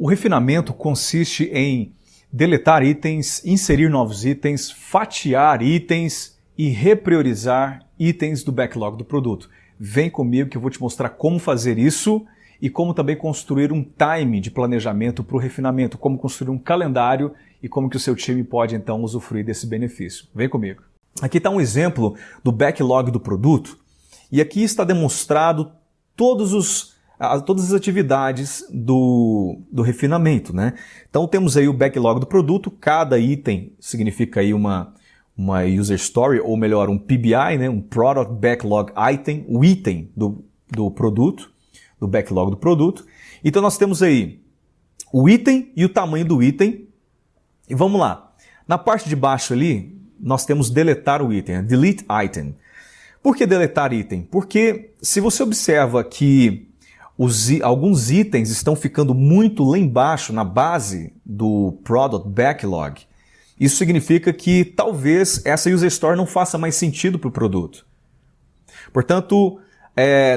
O refinamento consiste em deletar itens, inserir novos itens, fatiar itens e repriorizar itens do backlog do produto. Vem comigo que eu vou te mostrar como fazer isso e como também construir um time de planejamento para o refinamento, como construir um calendário e como que o seu time pode então usufruir desse benefício. Vem comigo. Aqui está um exemplo do backlog do produto e aqui está demonstrado todas as atividades do refinamento, né? Então temos aí o backlog do produto, cada item significa aí uma user story, ou melhor, um PBI, né? Um Product Backlog Item, o item do produto, do backlog do produto. Então nós temos aí o item e o tamanho do item. E vamos lá. Na parte de baixo ali, nós temos deletar o item, delete item. Por que deletar item? Porque se você observa que alguns itens estão ficando muito lá embaixo, na base do Product Backlog, isso significa que talvez essa User Story não faça mais sentido para o produto. Portanto,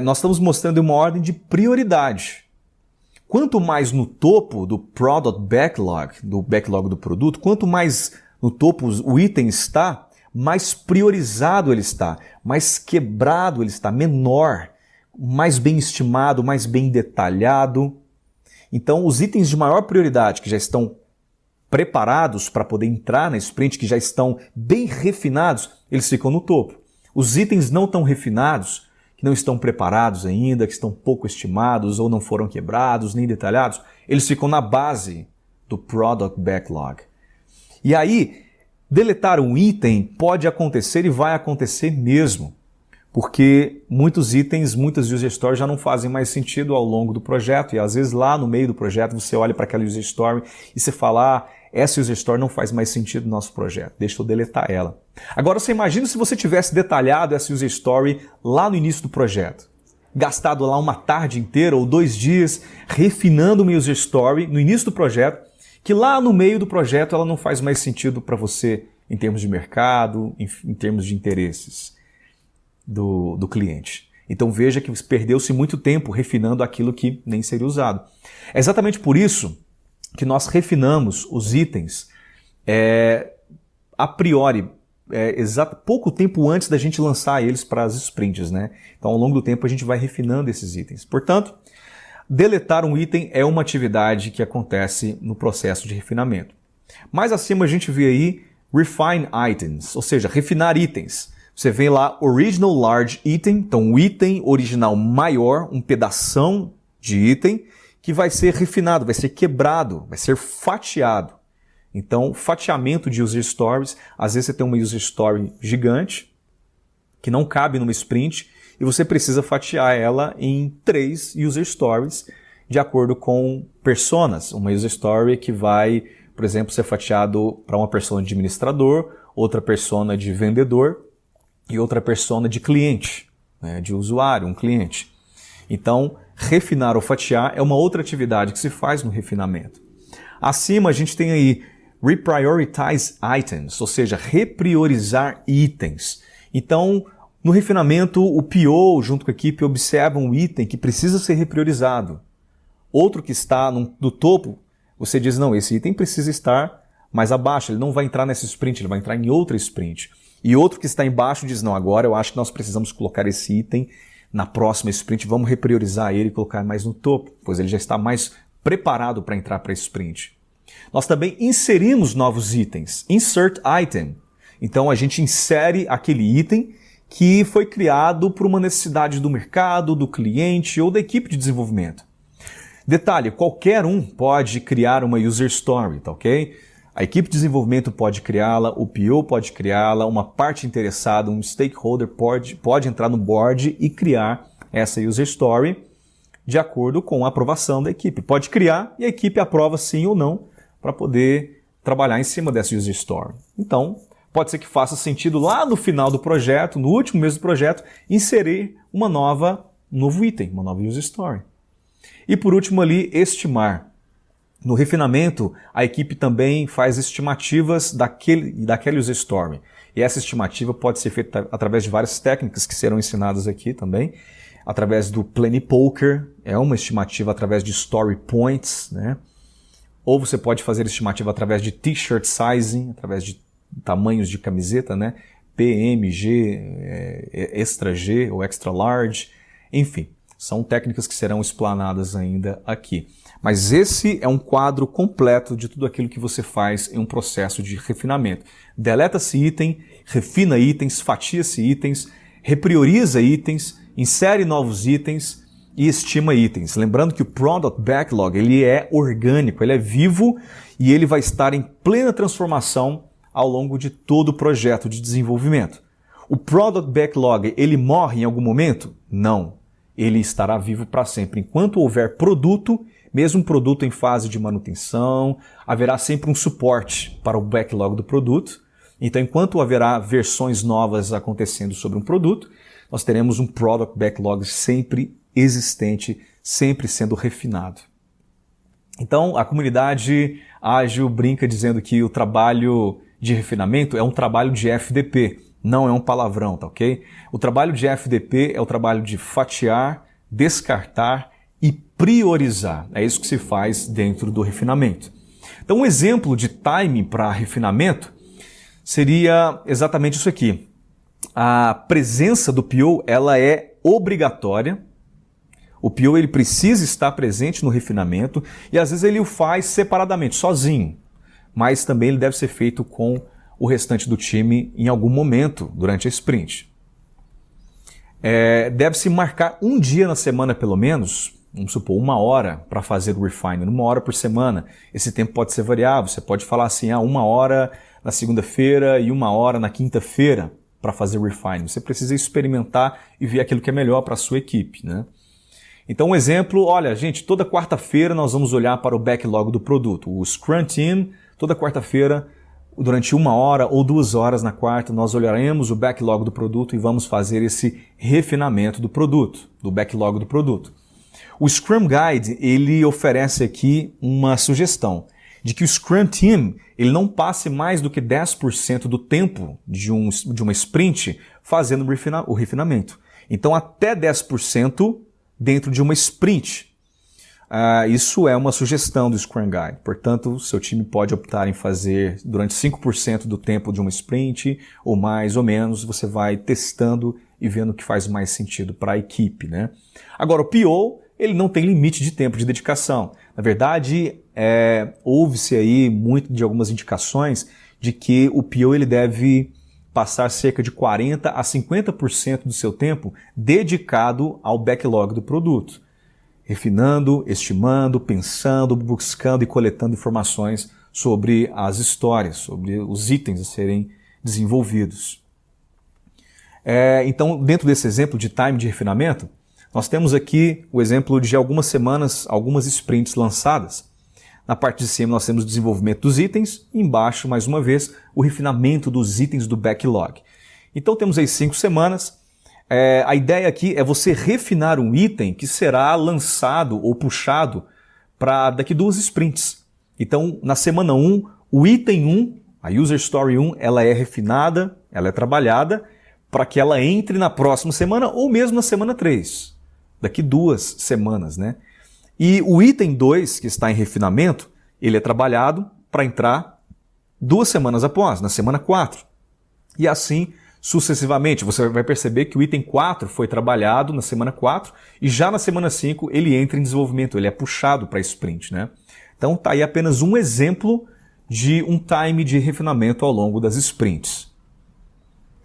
nós estamos mostrando uma ordem de prioridade. Quanto mais no topo do Product Backlog, do backlog do produto, quanto mais no topo o item está, mais priorizado ele está, mais quebrado ele está, menor, mais bem estimado, mais bem detalhado. Então, os itens de maior prioridade, que já estão preparados para poder entrar na sprint, que já estão bem refinados, eles ficam no topo. Os itens não tão refinados, que não estão preparados ainda, que estão pouco estimados ou não foram quebrados nem detalhados, eles ficam na base do Product Backlog. E aí, deletar um item pode acontecer e vai acontecer mesmo, porque muitos itens, muitas user stories já não fazem mais sentido ao longo do projeto e às vezes lá no meio do projeto você olha para aquela user story e você fala, essa user story não faz mais sentido no nosso projeto, deixa eu deletar ela. Agora você imagina se você tivesse detalhado essa user story lá no início do projeto, gastado lá uma tarde inteira ou 2 dias refinando uma user story no início do projeto, que lá no meio do projeto ela não faz mais sentido para você em termos de mercado, em termos de interesses do cliente. Então veja que perdeu-se muito tempo refinando aquilo que nem seria usado. É exatamente por isso que nós refinamos os itens a priori, pouco tempo antes da gente lançar eles para as sprints, né? Então ao longo do tempo a gente vai refinando esses itens. Portanto, deletar um item é uma atividade que acontece no processo de refinamento. Mais acima a gente vê aí refine items, ou seja, refinar itens. Você vê lá Original Large Item, então o item original maior, um pedação de item, que vai ser refinado, vai ser quebrado, vai ser fatiado. Então, fatiamento de user stories, às vezes você tem uma user story gigante, que não cabe numa sprint, e você precisa fatiar ela em 3 user stories, de acordo com personas. Uma user story que vai, por exemplo, ser fatiado para uma persona de administrador, outra persona de vendedor, e outra persona de cliente, né, de usuário, um cliente. Então, refinar ou fatiar é uma outra atividade que se faz no refinamento. Acima a gente tem aí reprioritize items, ou seja, repriorizar itens. Então, no refinamento, o PO junto com a equipe observa um item que precisa ser repriorizado. Outro que está no topo, você diz, não, esse item precisa estar mais abaixo, ele não vai entrar nessa sprint, ele vai entrar em outra sprint. E outro que está embaixo diz, não, agora eu acho que nós precisamos colocar esse item na próxima sprint, vamos repriorizar ele e colocar mais no topo, pois ele já está mais preparado para entrar para a sprint. Nós também inserimos novos itens, insert item. Então a gente insere aquele item que foi criado por uma necessidade do mercado, do cliente ou da equipe de desenvolvimento. Detalhe, qualquer um pode criar uma user story, tá ok? A equipe de desenvolvimento pode criá-la, o PO pode criá-la, uma parte interessada, um stakeholder pode entrar no board e criar essa user story de acordo com a aprovação da equipe. Pode criar e a equipe aprova sim ou não para poder trabalhar em cima dessa user story. Então, pode ser que faça sentido lá no final do projeto, no último mês do projeto, inserir um novo item, uma nova user story. E por último ali, estimar. No refinamento, a equipe também faz estimativas daquele user story. E essa estimativa pode ser feita através de várias técnicas que serão ensinadas aqui também. Através do Planning Poker, é uma estimativa através de Story Points, né? ou você pode fazer estimativa através de t-shirt sizing, através de tamanhos de camiseta, né? P, M, G, extra G ou extra large, enfim, são técnicas que serão explanadas ainda aqui. Mas esse é um quadro completo de tudo aquilo que você faz em um processo de refinamento. Deleta-se item, refina itens, fatia-se itens, reprioriza itens, insere novos itens e estima itens. Lembrando que o Product Backlog ele é orgânico, ele é vivo e ele vai estar em plena transformação ao longo de todo o projeto de desenvolvimento. O Product Backlog ele morre em algum momento? Não. Ele estará vivo para sempre. Enquanto houver produto, mesmo produto em fase de manutenção, haverá sempre um suporte para o backlog do produto. Então, enquanto haverá versões novas acontecendo sobre um produto, nós teremos um Product Backlog sempre existente, sempre sendo refinado. Então, a comunidade ágil brinca dizendo que o trabalho de refinamento é um trabalho de FDP, não é um palavrão, tá ok? O trabalho de FDP é o trabalho de fatiar, descartar e priorizar. É isso que se faz dentro do refinamento. Então, um exemplo de timing para refinamento seria exatamente isso aqui. A presença do PO ela é obrigatória. O PO ele precisa estar presente no refinamento e às vezes ele o faz separadamente, sozinho. Mas também ele deve ser feito com o restante do time em algum momento durante a sprint. Deve-se marcar um dia na semana pelo menos, vamos supor, 1 hora para fazer o refinement, 1 hora por semana. Esse tempo pode ser variável, você pode falar assim, 1 hora na segunda-feira e 1 hora na quinta-feira para fazer o refinement. Você precisa experimentar e ver aquilo que é melhor para a sua equipe, né? Então um exemplo, olha gente, toda quarta-feira nós vamos olhar para o backlog do produto. O Scrum Team, toda quarta-feira, durante 1 hora ou 2 horas na quarta, nós olharemos o backlog do produto e vamos fazer esse refinamento do produto, do backlog do produto. O Scrum Guide, ele oferece aqui uma sugestão de que o Scrum Team ele não passe mais do que 10% do tempo de uma sprint fazendo o refinamento. Então até 10% dentro de uma sprint. Isso é uma sugestão do Scrum Guide. Portanto, seu time pode optar em fazer durante 5% do tempo de uma sprint, ou mais ou menos, você vai testando e vendo o que faz mais sentido para a equipe, né? Agora, o PO, ele não tem limite de tempo de dedicação. Na verdade, houve-se aí muito de algumas indicações de que o PO ele deve passar cerca de 40% a 50% do seu tempo dedicado ao backlog do produto. Refinando, estimando, pensando, buscando e coletando informações sobre as histórias, sobre os itens a serem desenvolvidos. Então, dentro desse exemplo de time de refinamento, nós temos aqui o exemplo de algumas semanas, algumas sprints lançadas. Na parte de cima nós temos o desenvolvimento dos itens e embaixo, mais uma vez, o refinamento dos itens do backlog. Então temos aí 5 semanas. A ideia aqui é você refinar um item que será lançado ou puxado para daqui 2 sprints. Então, na semana 1, o item 1, a User Story 1, ela é refinada, ela é trabalhada para que ela entre na próxima semana ou mesmo na semana 3. Daqui 2 semanas, né? E o item 2, que está em refinamento, ele é trabalhado para entrar 2 semanas após, na semana 4. E assim sucessivamente. Você vai perceber que o item 4 foi trabalhado na semana 4 e já na semana 5 ele entra em desenvolvimento, ele é puxado para a sprint, né? Então está aí apenas um exemplo de um time de refinamento ao longo das sprints.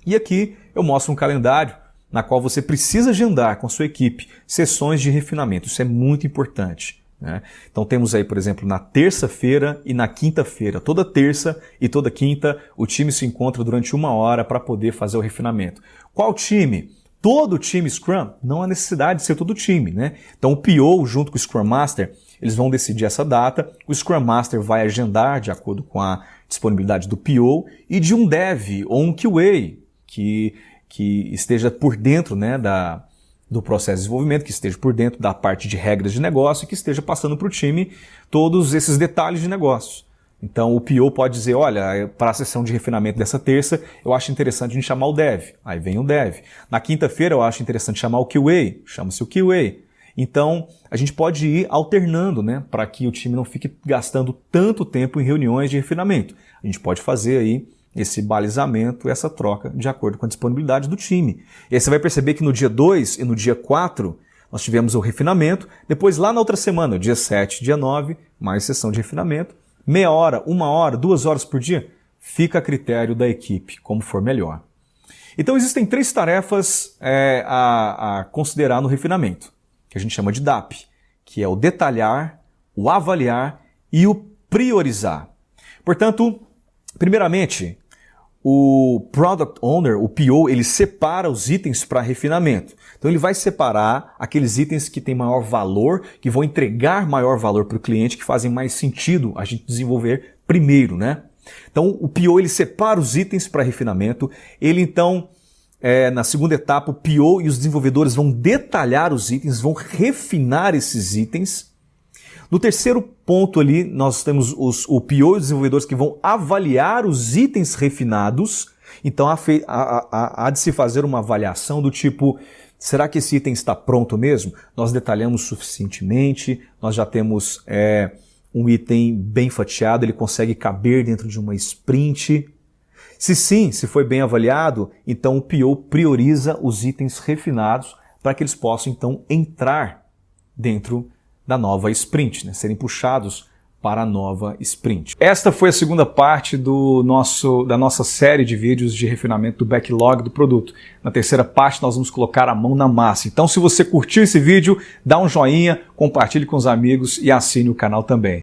E aqui eu mostro um calendário na qual você precisa agendar com a sua equipe sessões de refinamento. Isso é muito importante, né? Então temos aí, por exemplo, na terça-feira e na quinta-feira. Toda terça e toda quinta o time se encontra durante 1 hora para poder fazer o refinamento. Qual time? Todo o time Scrum? Não há necessidade de ser todo o time, né? Então o PO junto com o Scrum Master, eles vão decidir essa data. O Scrum Master vai agendar de acordo com a disponibilidade do PO e de um Dev ou um QA que esteja por dentro, né, do processo de desenvolvimento, que esteja por dentro da parte de regras de negócio e que esteja passando para o time todos esses detalhes de negócio. Então o PO pode dizer, olha, para a sessão de refinamento dessa terça, eu acho interessante a gente chamar o Dev. Aí vem o Dev. Na quinta-feira eu acho interessante chamar o QA, chama-se o QA. Então, a gente pode ir alternando, né, para que o time não fique gastando tanto tempo em reuniões de refinamento. A gente pode fazer aí esse balizamento, essa troca de acordo com a disponibilidade do time. E aí você vai perceber que no dia 2 e no dia 4 nós tivemos o refinamento, depois lá na outra semana, dia 7, dia 9, mais sessão de refinamento, meia hora, 1 hora, 2 horas por dia, fica a critério da equipe, como for melhor. Então existem 3 tarefas a considerar no refinamento, que a gente chama de DAP, que é o detalhar, o avaliar e o priorizar. Portanto, primeiramente, o Product Owner, o PO, ele separa os itens para refinamento. Então ele vai separar aqueles itens que têm maior valor, que vão entregar maior valor para o cliente, que fazem mais sentido a gente desenvolver primeiro, né? Então o PO ele separa os itens para refinamento, ele então, na segunda etapa, o PO e os desenvolvedores vão detalhar os itens, vão refinar esses itens. No terceiro ponto ali, nós temos o PO e os desenvolvedores que vão avaliar os itens refinados. Então há de se fazer uma avaliação do tipo, será que esse item está pronto mesmo? Nós detalhamos suficientemente, nós já temos um item bem fatiado, ele consegue caber dentro de uma sprint. Se sim, se foi bem avaliado, então o PO prioriza os itens refinados para que eles possam então entrar dentro da nova sprint, né? Serem puxados para a nova sprint. Esta foi a segunda parte da nossa série de vídeos de refinamento do backlog do produto. Na terceira parte nós vamos colocar a mão na massa. Então se você curtiu esse vídeo, dá um joinha, compartilhe com os amigos e assine o canal também.